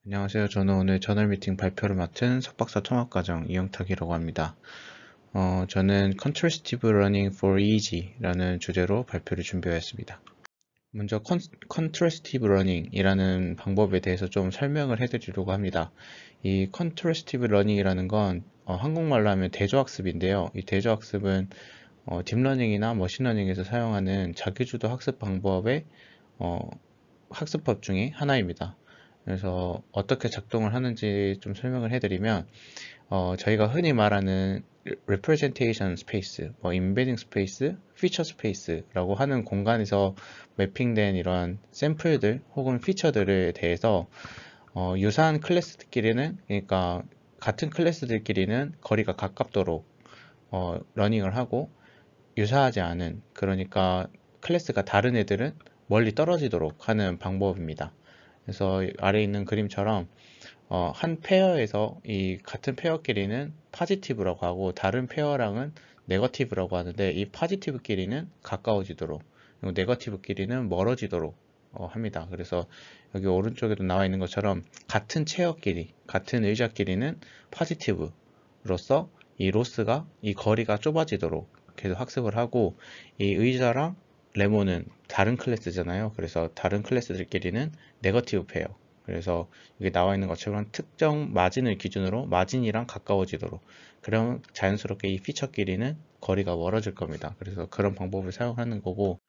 안녕하세요. 저는 오늘 저널 미팅 발표를 맡은 석박사 통합과정 이영탁이라고 합니다. 저는 Contrastive Learning for Easy라는 주제로 발표를 준비하였습니다. 먼저 Contrastive Learning이라는 방법에 대해서 좀 설명을 해드리려고 합니다. 이 Contrastive Learning이라는 건 한국말로 하면 대조학습인데요. 이 대조학습은 딥러닝이나 머신러닝에서 사용하는 자기주도 학습 방법의 학습법 중에 하나입니다. 그래서 어떻게 작동을 하는지 좀 설명을 해드리면 저희가 흔히 말하는 representation space, embedding space, feature space라고 하는 공간에서 매핑된 이런 샘플들 혹은 피처들에 대해서 유사한 클래스들끼리는, 그러니까 같은 클래스들끼리는 거리가 가깝도록 러닝을 하고, 유사하지 않은, 그러니까 클래스가 다른 애들은 멀리 떨어지도록 하는 방법입니다. 그래서 아래에 있는 그림처럼 한 페어에서 이 같은 페어끼리는 파지티브라고 하고 다른 페어랑은 네거티브라고 하는데, 이 파지티브끼리는 가까워지도록 그리고 네거티브끼리는 멀어지도록 합니다. 그래서 여기 오른쪽에도 나와 있는 것처럼 같은 체어끼리, 같은 의자끼리는 파지티브로서 이 로스가, 이 거리가 좁아지도록 계속 학습을 하고, 이 의자랑 레몬은 다른 클래스잖아요. 그래서 다른 클래스들끼리는 네거티브 페어, 그래서 여기 나와 있는 것처럼 특정 마진을 기준으로 마진이랑 가까워지도록, 그럼 자연스럽게 이 피처끼리는 거리가 멀어질 겁니다. 그래서 그런 방법을 사용하는 거고,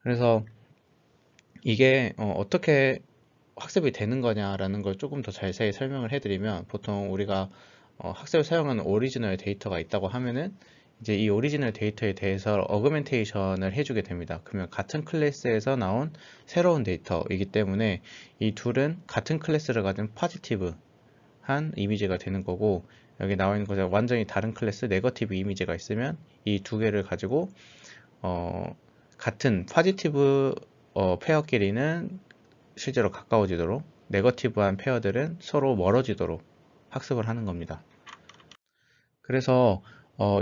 그래서 이게 떻게 학습이 되는 거냐라는 걸 조금 더 자세히 설명을 해드리면, 보통 우리가 학습을 사용하는 오리지널 데이터가 있다고 하면은 이제 이 오리지널 데이터에 대해서 어그멘테이션을 해주게 됩니다. 그러면 같은 클래스에서 나온 새로운 데이터이기 때문에 이 둘은 같은 클래스를 가진 포지티브한 이미지가 되는 거고, 여기 나와 있는 것처럼 완전히 다른 클래스 네거티브 이미지가 있으면 이 두 개를 가지고 같은 포지티브 페어끼리는 실제로 가까워지도록, 네거티브한 페어들은 서로 멀어지도록 학습을 하는 겁니다. 그래서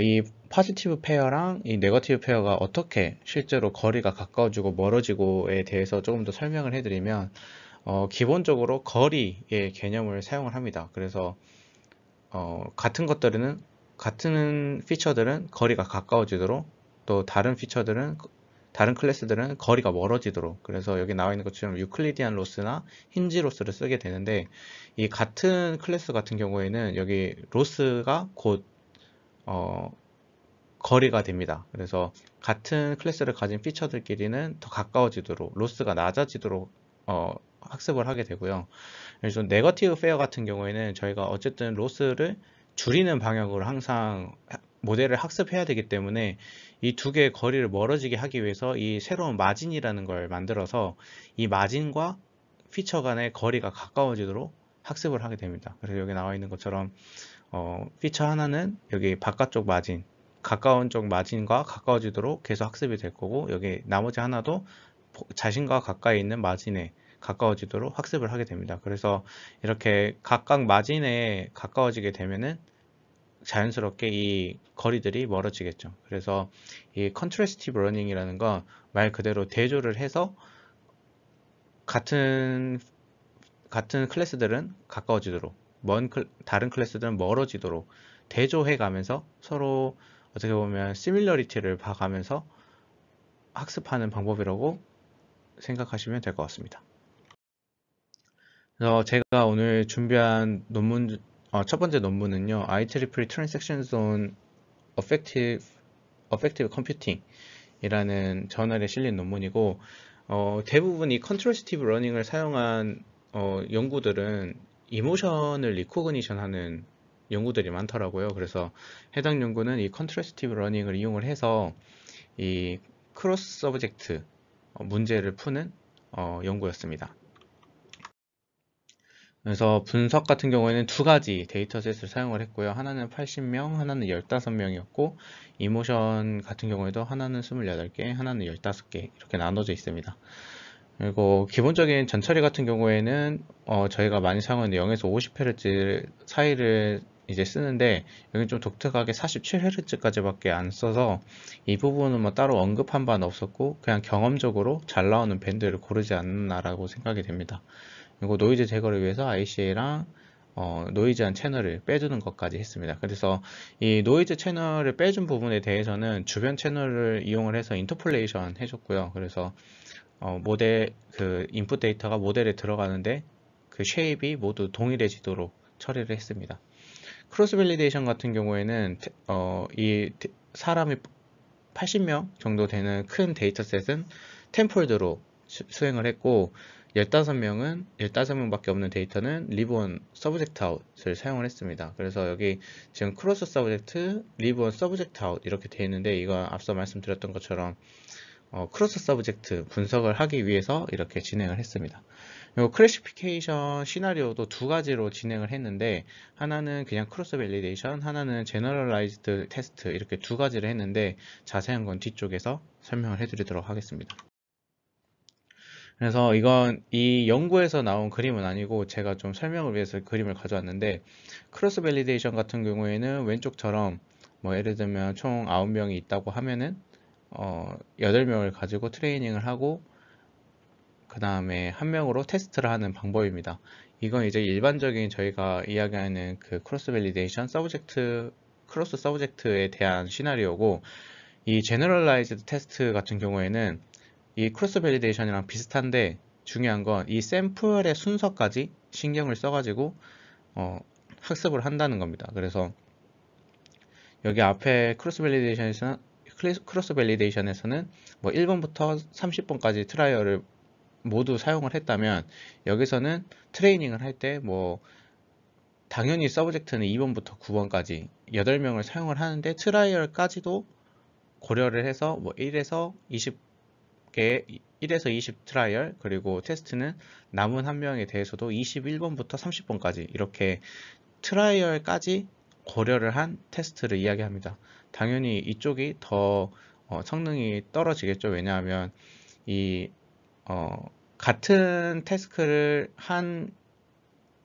이 포지티브 페어랑 이 네거티브 페어가 어떻게 실제로 거리가 가까워지고 멀어지고에 대해서 조금 더 설명을 해드리면, 기본적으로 거리의 개념을 사용을 합니다. 그래서 같은 것들은, 같은 피처들은 거리가 가까워지도록, 또 다른 피처들은, 다른 클래스들은 거리가 멀어지도록, 그래서 여기 나와 있는 것처럼 유클리디안 로스나 힌지 로스를 쓰게 되는데, 이 같은 클래스 같은 경우에는 여기 로스가 곧 거리가 됩니다. 그래서 같은 클래스를 가진 피처들끼리는 더 가까워지도록, 로스가 낮아지도록 학습을 하게 되고요. 그래서 네거티브 페어 같은 경우에는 저희가 어쨌든 로스를 줄이는 방향으로 항상 모델을 학습해야 되기 때문에, 이 두 개의 거리를 멀어지게 하기 위해서 이 새로운 마진이라는 걸 만들어서 이 마진과 피처 간의 거리가 가까워지도록 학습을 하게 됩니다. 그래서 여기 나와 있는 것처럼 피처 하나는 여기 바깥쪽 마진, 가까운 쪽 마진과 가까워지도록 계속 학습이 될 거고, 여기 나머지 하나도 자신과 가까이 있는 마진에 가까워지도록 학습을 하게 됩니다. 그래서 이렇게 각각 마진에 가까워지게 되면은 자연스럽게 이 거리들이 멀어지겠죠. 그래서 이 컨트래스티브 러닝이라는 건 말 그대로 대조를 해서 같은 클래스들은 가까워지도록, 다른 클래스들은 멀어지도록 대조해 가면서 서로 어떻게 보면 시밀러리티를 봐가면서 학습하는 방법이라고 생각하시면 될 것 같습니다. 그래서 제가 오늘 준비한 논문, 첫 번째 논문은요, IEEE Transactions on Effective Computing 이라는 저널에 실린 논문이고, 대부분 이 컨트러스티브 러닝을 사용한 연구들은 이모션을 리코그니션 하는 연구들이 많더라고요. 그래서 해당 연구는 이 컨트러스티브 러닝을 이용을 해서 이 크로스 서브젝트 문제를 푸는 연구였습니다. 그래서 분석 같은 경우에는 두 가지 데이터셋을 사용을 했고요. 하나는 80명, 하나는 15명이었고, 이모션 같은 경우에도 하나는 28개, 하나는 15개 이렇게 나눠져 있습니다. 그리고 기본적인 전처리 같은 경우에는 저희가 많이 사용하는 0에서 50Hz 사이를 이제 쓰는데, 여기 좀 독특하게 47Hz까지밖에 안 써서 이 부분은 뭐 따로 언급한 바는 없었고, 그냥 경험적으로 잘 나오는 밴드를 고르지 않나라고 생각이 됩니다. 그리고 노이즈 제거를 위해서 ICA랑 노이즈한 채널을 빼주는 것까지 했습니다. 그래서 이 노이즈 채널을 빼준 부분에 대해서는 주변 채널을 이용을 해서 인터폴레이션 해줬고요. 그래서 모델 그 인풋 데이터가 모델에 들어가는데 그 쉐입이 모두 동일해지도록 처리를 했습니다. 크로스 밸리데이션 같은 경우에는 이 사람이 80명 정도 되는 큰 데이터셋은 텐폴드로 수행을 했고 15명밖에 없는 데이터는 리브온 서브젝트 아웃을 사용을 했습니다. 그래서 여기 지금 크로스 서브젝트, 리브온 서브젝트 아웃 이렇게 되어 있는데 이거 앞서 말씀드렸던 것처럼 크로스 서브젝트 분석을 하기 위해서 이렇게 진행을 했습니다. 그리고 클래시피케이션 시나리오도 두 가지로 진행을 했는데 하나는 그냥 크로스 밸리데이션, 하나는 제너럴라이즈드 테스트 이렇게 두 가지를 했는데 자세한 건 뒤쪽에서 설명을 해드리도록 하겠습니다. 그래서 이건 이 연구에서 나온 그림은 아니고 제가 좀 설명을 위해서 그림을 가져왔는데 크로스 밸리데이션 같은 경우에는 왼쪽처럼 뭐 예를 들면 총 9명이 있다고 하면은 8명을 가지고 트레이닝을 하고 그 다음에 한 명으로 테스트를 하는 방법입니다. 이건 이제 일반적인 저희가 이야기하는 그 크로스 밸리데이션 크로스 서브젝트에 대한 시나리오고 이 제너럴라이즈드 테스트 같은 경우에는 이 크로스 밸리데이션이랑 비슷한데 중요한 건 이 샘플의 순서까지 신경을 써가지고 학습을 한다는 겁니다. 그래서 여기 앞에 크로스 밸리데이션에서는 뭐 1번부터 30번까지 트라이얼을 모두 사용을 했다면 여기서는 트레이닝을 할 때 뭐 당연히 서브젝트는 2번부터 9번까지 8명을 사용을 하는데 트라이얼까지도 고려를 해서 뭐 1에서 20 트라이얼 그리고 테스트는 남은 한 명에 대해서도 21번부터 30번까지 이렇게 트라이얼까지 고려를 한 테스트를 이야기합니다. 당연히 이쪽이 더 성능이 떨어지겠죠. 왜냐하면 이 같은 태스크를 한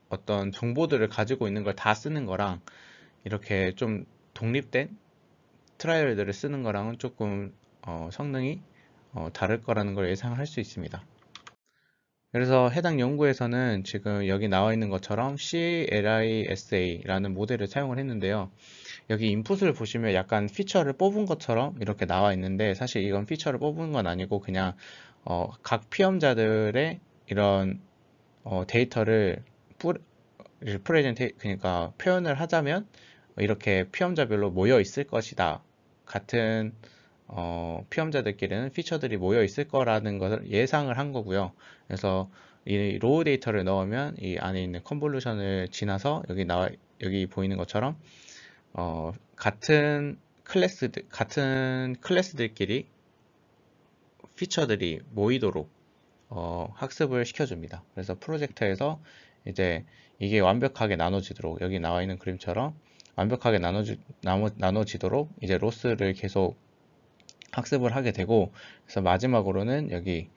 어떤 정보들을 가지고 있는 걸 다 쓰는 거랑 이렇게 좀 독립된 트라이얼들을 쓰는 거랑은 조금 성능이 다를 거라는 걸 예상을 할 수 있습니다. 그래서 해당 연구에서는 지금 여기 나와 있는 것처럼 CLISA라는 모델을 사용을 했는데요. 여기 인풋을 보시면 약간 피처를 뽑은 것처럼 이렇게 나와 있는데 사실 이건 피처를 뽑은 건 아니고 그냥 각 피험자들의 이런 데이터를 그러니까 표현을 하자면 이렇게 피험자별로 모여 있을 것이다. 같은 피험자들끼리는 피처들이 모여 있을 거라는 것을 예상을 한 거고요. 그래서 이 로우 데이터를 넣으면 이 안에 있는 컨볼루션을 지나서 여기 보이는 것처럼 같은 클래스들끼리 피처들이 모이도록 학습을 시켜줍니다. 그래서 프로젝터에서 이제 이게 완벽하게 나눠지도록 여기 나와 있는 그림처럼 완벽하게 나눠지도록 이제 로스를 계속 학습을 하게 되고 그래서 마지막으로는 여기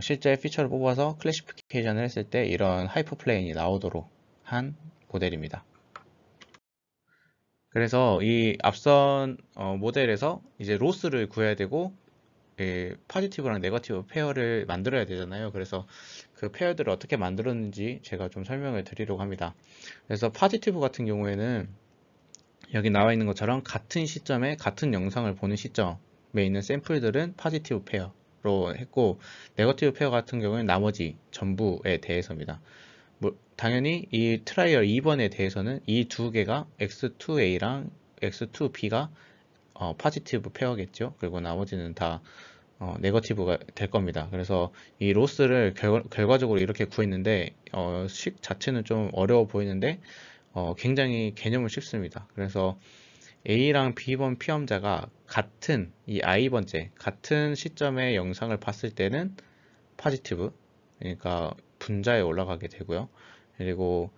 실제 피처를 뽑아서 클래시피케이션을 했을 때 이런 하이퍼플레인이 나오도록 한 모델입니다. 그래서 이 앞선 모델에서 이제 로스를 구해야 되고 포지티브랑 네거티브 페어를 만들어야 되잖아요. 그래서 그 페어들을 어떻게 만들었는지 제가 좀 설명을 드리려고 합니다. 그래서 포지티브 같은 경우에는 여기 나와 있는 것처럼 같은 시점에 같은 영상을 보는 시점에 있는 샘플들은 포지티브 페어로 했고 네거티브 페어 같은 경우는 나머지 전부에 대해서입니다. 당연히 이 트라이얼 2번에 대해서는 이 두 개가 X2A랑 X2B가 포지티브 페어겠죠. 그리고 나머지는 다 네거티브가 될 겁니다. 그래서 이 로스를 결과적으로 이렇게 구했는데 식 자체는 좀 어려워 보이는데 굉장히 개념은 쉽습니다. 그래서 A랑 B번 피험자가 같은 이 I번째 같은 시점의 영상을 봤을 때는 포지티브 그러니까 분자에 올라가게 되고요. 그리고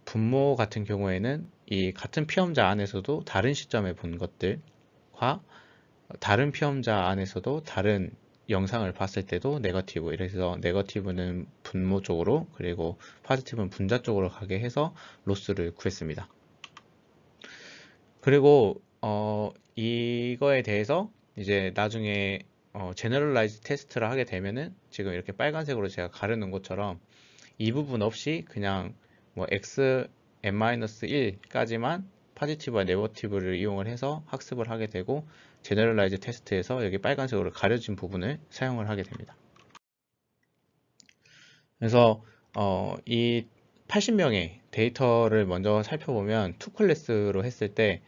분모 같은 경우에는 이 같은 피험자 안에서도 다른 시점에 본 것들과 다른 피험자 안에서도 다른 영상을 봤을 때도 네거티브 이래서 네거티브는 분모 쪽으로 그리고 포지티브는 분자 쪽으로 가게 해서 로스를 구했습니다. 그리고 이거에 대해서 이제 나중에 제너럴라이즈 테스트를 하게 되면은 지금 이렇게 빨간색으로 제가 가려놓은 것처럼 이 부분 없이 그냥 뭐 x n-1까지만 파지티브와 네거티브를 이용을 해서 학습을 하게 되고 제너럴라이즈 테스트에서 여기 빨간색으로 가려진 부분을 사용을 하게 됩니다. 그래서 이 80명의 데이터를 먼저 살펴보면 투 클래스로 했을 때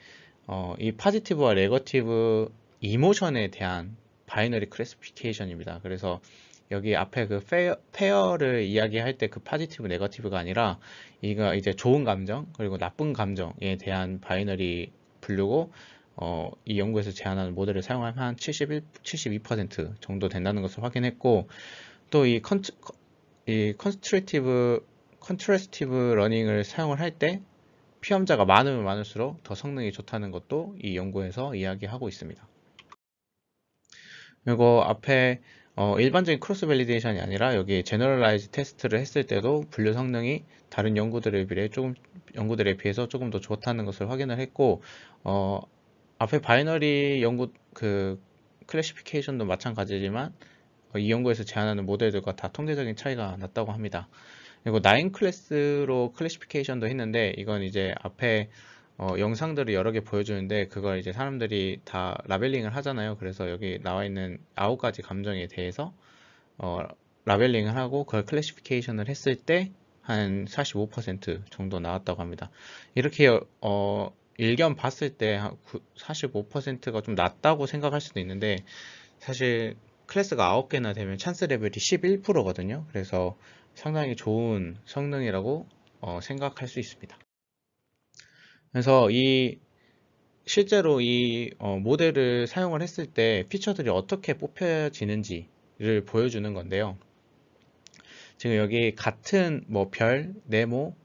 이 파지티브와 네거티브 이모션에 대한 바이너리 클래시피케이션입니다. 그래서 여기 앞에 그 페어를 이야기할 때 그 파지티브 네거티브가 아니라 이거 이제 좋은 감정 그리고 나쁜 감정에 대한 바이너리 분류고 이 연구에서 제안하는 모델을 사용하면 한 72% 정도 된다는 것을 확인했고 또 이 컨트래스티브 러닝을 사용을 할 때 피험자가 많으면 많을수록 더 성능이 좋다는 것도 이 연구에서 이야기하고 있습니다. 그리고 앞에 일반적인 크로스 밸리데이션이 아니라 여기 제너럴라이즈 테스트를 했을 때도 분류 성능이 다른 연구들에 비해서 조금 더 좋다는 것을 확인을 했고 앞에 바이너리 연구 그 클래시피케이션도 마찬가지지만 이 연구에서 제안하는 모델들과 다 통계적인 차이가 났다고 합니다. 그리고 9 클래스로 클래시피케이션도 했는데 이건 이제 앞에 영상들을 여러 개 보여주는데 그걸 이제 사람들이 다 라벨링을 하잖아요. 그래서 여기 나와 있는 9가지 감정에 대해서 라벨링을 하고 그걸 클래시피케이션을 했을 때 한 45% 정도 나왔다고 합니다. 이렇게 일견 봤을 때 45%가 좀 낮다고 생각할 수도 있는데 사실 클래스가 9개나 되면 찬스 레벨이 11%거든요. 그래서 상당히 좋은 성능이라고 생각할 수 있습니다. 그래서 실제로 이 모델을 사용을 했을 때 피처들이 어떻게 뽑혀지는지를 보여주는 건데요. 지금 여기 같은 뭐 별, 네모,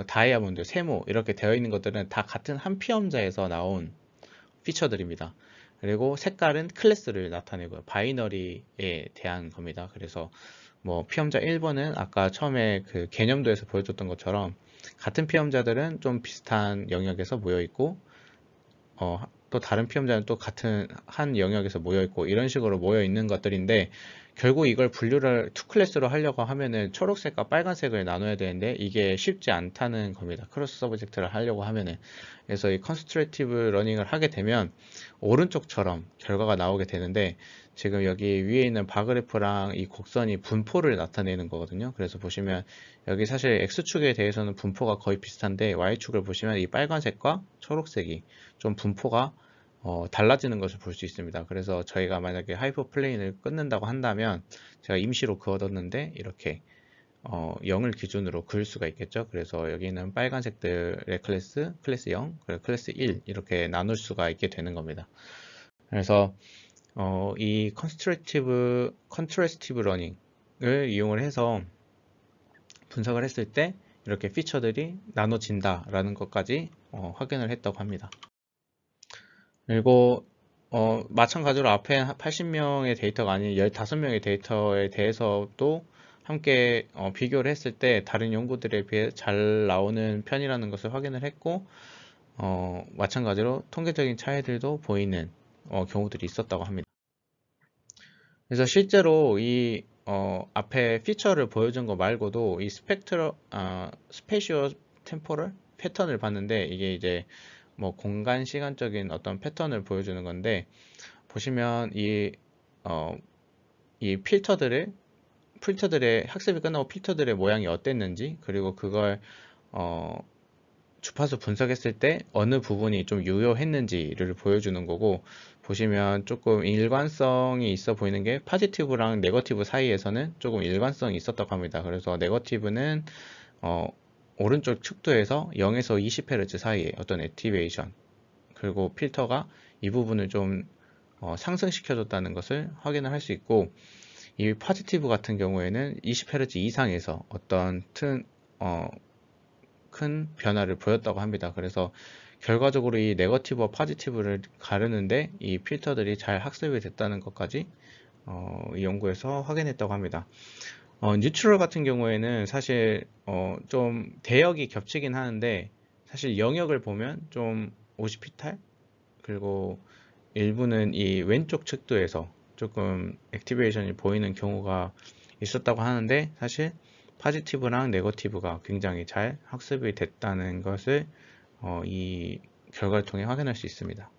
다이아몬드, 세모 이렇게 되어 있는 것들은 다 같은 한 피험자에서 나온 피처들입니다. 그리고 색깔은 클래스를 나타내고요. 바이너리에 대한 겁니다. 그래서 뭐 피험자 1번은 아까 처음에 그 개념도에서 보여줬던 것처럼 같은 피험자들은 좀 비슷한 영역에서 모여 있고 또 다른 피험자는 또 같은 한 영역에서 모여 있고 이런 식으로 모여 있는 것들인데 결국 이걸 분류를 투 클래스로 하려고 하면은 초록색과 빨간색을 나눠야 되는데 이게 쉽지 않다는 겁니다. 크로스 서브젝트를 하려고 하면은. 그래서 이 컨스트럭티브 러닝을 하게 되면 오른쪽처럼 결과가 나오게 되는데 지금 여기 위에 있는 바그래프랑 이 곡선이 분포를 나타내는 거거든요. 그래서 보시면 여기 사실 X축에 대해서는 분포가 거의 비슷한데 Y축을 보시면 이 빨간색과 초록색이 좀 분포가 달라지는 것을 볼 수 있습니다. 그래서 저희가 만약에 하이퍼플레인을 끊는다고 한다면 제가 임시로 그어뒀는데 이렇게 0을 기준으로 그을 수가 있겠죠. 그래서 여기는 빨간색들의 클래스 0, 그리고 클래스 1 이렇게 나눌 수가 있게 되는 겁니다. 그래서 이 컨트래스티브 러닝을 이용을 해서 분석을 했을 때 이렇게 피처들이 나눠진다라는 것까지 확인을 했다고 합니다. 그리고 마찬가지로 앞에 80명의 데이터가 아닌 15명의 데이터에 대해서도 함께 비교를 했을 때 다른 연구들에 비해 잘 나오는 편이라는 것을 확인을 했고 마찬가지로 통계적인 차이들도 보이는 경우들이 있었다고 합니다. 그래서 실제로 이 앞에 피처를 보여준 거 말고도 이 스페이시어 템포럴 패턴을 봤는데 이게 이제 뭐 공간 시간적인 어떤 패턴을 보여주는 건데 보시면 이 필터들의 학습이 끝나고 필터들의 모양이 어땠는지 그리고 그걸 주파수 분석했을 때 어느 부분이 좀 유효했는지를 보여주는 거고 보시면 조금 일관성이 있어 보이는 게 파지티브랑 네거티브 사이에서는 조금 일관성이 있었다고 합니다. 그래서 네거티브는 오른쪽 측도에서 0에서 20Hz 사이에 어떤 액티베이션 그리고 필터가 이 부분을 좀 상승시켜줬다는 것을 확인을 할 수 있고 이 파지티브 같은 경우에는 20Hz 이상에서 어떤 큰 변화를 보였다고 합니다. 그래서 결과적으로 이 네거티브와 파지티브를 가르는데 이 필터들이 잘 학습이 됐다는 것까지 이 연구에서 확인했다고 합니다. 뉴트럴 같은 경우에는 사실 좀 대역이 겹치긴 하는데 사실 영역을 보면 좀 오시피탈 그리고 일부는 이 왼쪽 측도에서 조금 액티베이션이 보이는 경우가 있었다고 하는데 사실 포지티브랑 네거티브가 굉장히 잘 학습이 됐다는 것을 이 결과를 통해 확인할 수 있습니다.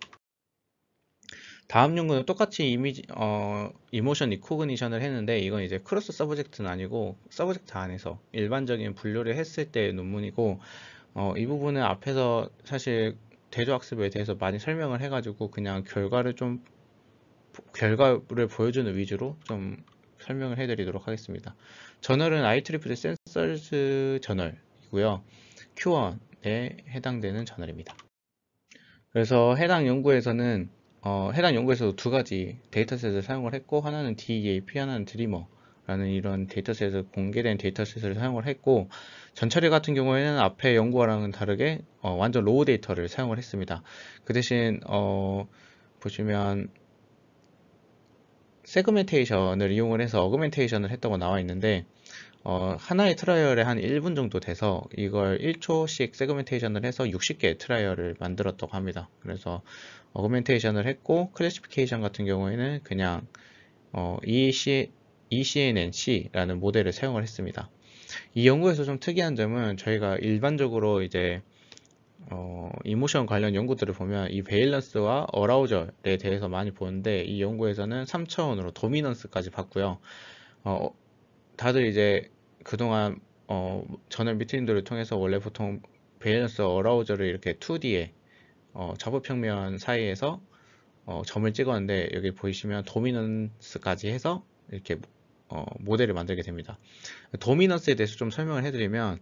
다음 연구는 똑같이 이모션 리코그니션을 했는데 이건 이제 크로스 서브젝트는 아니고 서브젝트 안에서 일반적인 분류를 했을 때의 논문이고 이 부분은 앞에서 사실 대조학습에 대해서 많이 설명을 해가지고 그냥 결과를 보여주는 위주로 좀 설명을 해드리도록 하겠습니다. 저널은 IEEE 센서스 저널이고요. Q1에 해당되는 저널입니다. 그래서 해당 연구에서도 두 가지 데이터셋을 사용을 했고, 하나는 DEAP, 하나는 드리머라는 이런 데이터셋을 공개된 데이터셋을 사용을 했고, 전처리 같은 경우에는 앞에 연구와랑은 다르게 완전 로우 데이터를 사용을 했습니다. 그 대신 보시면 세그멘테이션을 이용을 해서 어그멘테이션을 했다고 나와 있는데 하나의 트라이얼에 한 1분 정도 돼서 이걸 1초씩 세그멘테이션을 해서 60개의 트라이얼을 만들었다고 합니다. 그래서 어그멘테이션을 했고 클래시피케이션 같은 경우에는 그냥 ECNNC라는 모델을 사용을 했습니다. 이 연구에서 좀 특이한 점은 저희가 일반적으로 이제 이모션 관련 연구들을 보면 이 베일런스와 어라우절에 대해서 많이 보는데 이 연구에서는 3차원으로 도미넌스까지 봤고요. 다들 이제 그동안 저널 미팅들을 통해서 원래 보통 베일런스 어라우절을 이렇게 2D에 좌우평면 사이에서 점을 찍었는데 여기 보시면 도미넌스까지 해서 이렇게 모델을 만들게 됩니다. 도미넌스에 대해서 좀 설명을 해드리면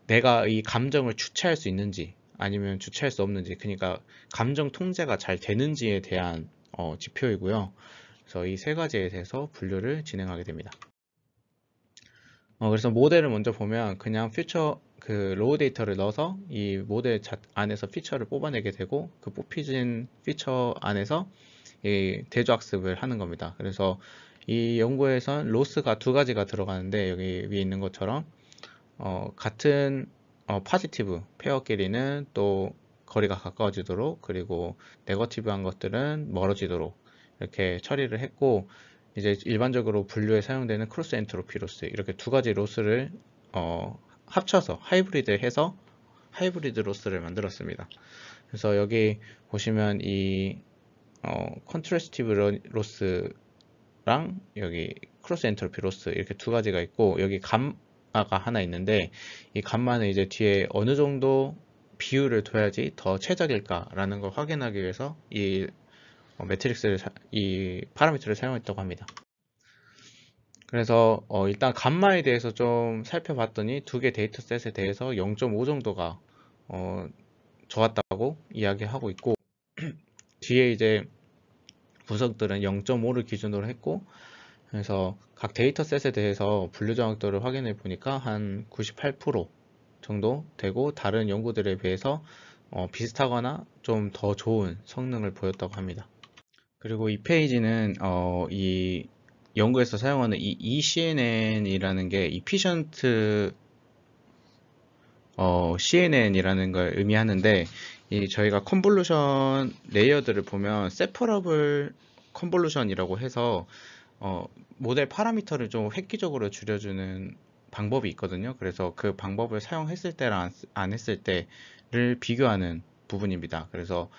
내가 이 감정을 주체할 수 있는지 아니면 주체할 수 없는지, 그러니까 감정 통제가 잘 되는지에 대한 지표이고요. 그래서 이 세 가지에 대해서 분류를 진행하게 됩니다. 그래서 모델을 먼저 보면 그냥 그 로우 데이터를 넣어서 이 모델 안에서 피처를 뽑아내게 되고 그 뽑혀진 피처 안에서 이 대조학습을 하는 겁니다. 그래서 이 연구에선 로스가 두 가지가 들어가는데 여기 위에 있는 것처럼 같은 포지티브 페어끼리는 또 거리가 가까워지도록, 그리고 네거티브한 것들은 멀어지도록 이렇게 처리를 했고, 이제 일반적으로 분류에 사용되는 크로스 엔트로피 로스, 이렇게 두 가지 로스를 합쳐서 하이브리드해서 하이브리드 로스를 만들었습니다. 그래서 여기 보시면 이 컨트래스티브 로스랑 여기 크로스 엔트로피 로스 이렇게 두 가지가 있고, 여기 감마가 하나 있는데 이 감마는 이제 뒤에 어느 정도 비율을 둬야지 더 최적일까라는 걸 확인하기 위해서 이 이 파라미터를 사용했다고 합니다. 그래서 일단 감마에 대해서 좀 살펴봤더니 두 개 데이터셋에 대해서 0.5 정도가 좋았다고 이야기하고 있고, 뒤에 이제 분석들은 0.5를 기준으로 했고, 그래서 각 데이터셋에 대해서 분류 정확도를 확인해 보니까 한 98% 정도 되고, 다른 연구들에 비해서 비슷하거나 좀 더 좋은 성능을 보였다고 합니다. 그리고 이 페이지는 이 연구에서 사용하는 이 ECNN이라는 게 Efficient CNN이라는 걸 의미하는데, 이 저희가 컨볼루션 레이어들을 보면 세퍼러블 컨볼루션이라고 해서 모델 파라미터를 좀 획기적으로 줄여주는 방법이 있거든요. 그래서 그 방법을 사용했을 때랑 안 했을 때를 비교하는 부분입니다. 그래서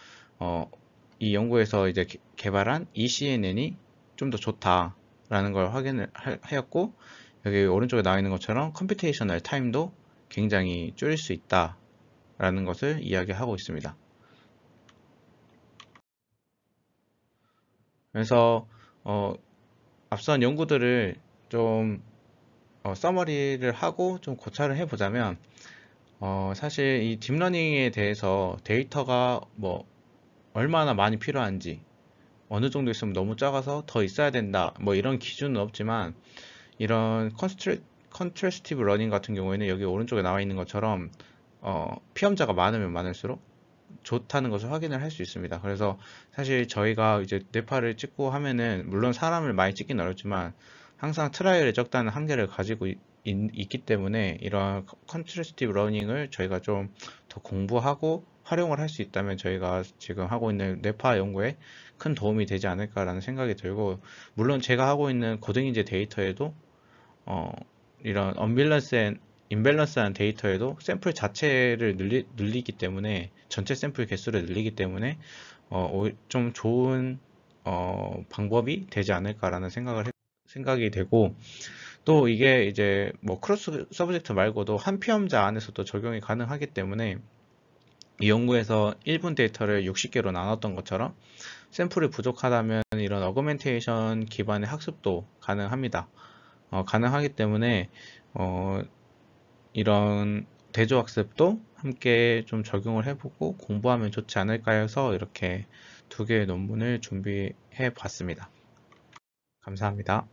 이 연구에서 이제 개발한 ECNN이 좀 더 좋다라는 걸 확인을 하였고, 여기 오른쪽에 나와 있는 것처럼 컴퓨테이셔널 타임도 굉장히 줄일 수 있다라는 것을 이야기하고 있습니다. 그래서 앞선 연구들을 좀 서머리를 하고 좀 고찰을 해보자면, 사실 이 딥러닝에 대해서 데이터가 뭐 얼마나 많이 필요한지, 어느 정도 있으면 너무 작아서 더 있어야 된다, 뭐 이런 기준은 없지만, 이런 컨트래스티브 러닝 같은 경우에는 여기 오른쪽에 나와 있는 것처럼 피험자가 많으면 많을수록 좋다는 것을 확인을 할 수 있습니다. 그래서 사실 저희가 이제 뇌파를 찍고 하면은 물론 사람을 많이 찍기는 어렵지만 항상 트라이얼에 적다는 한계를 가지고 있기 때문에 이런 컨트래스티브 러닝을 저희가 좀 더 공부하고 활용을 할 수 있다면 저희가 지금 하고 있는 뇌파 연구에 큰 도움이 되지 않을까라는 생각이 들고, 물론 제가 하고 있는 고등인재 데이터에도 이런 인밸런스한 데이터에도 샘플 자체를 늘리기 때문에 전체 샘플 개수를 늘리기 때문에 좀 좋은 방법이 되지 않을까라는 생각이 되고, 또 이게 이제 뭐 크로스 서브젝트 말고도 한 피험자 안에서도 적용이 가능하기 때문에 이 연구에서 1분 데이터를 60개로 나눴던 것처럼 샘플이 부족하다면 이런 어그멘테이션 기반의 학습도 가능합니다. 가능하기 때문에 이런 대조학습도 함께 좀 적용을 해보고 공부하면 좋지 않을까 해서 이렇게 두 개의 논문을 준비해 봤습니다. 감사합니다.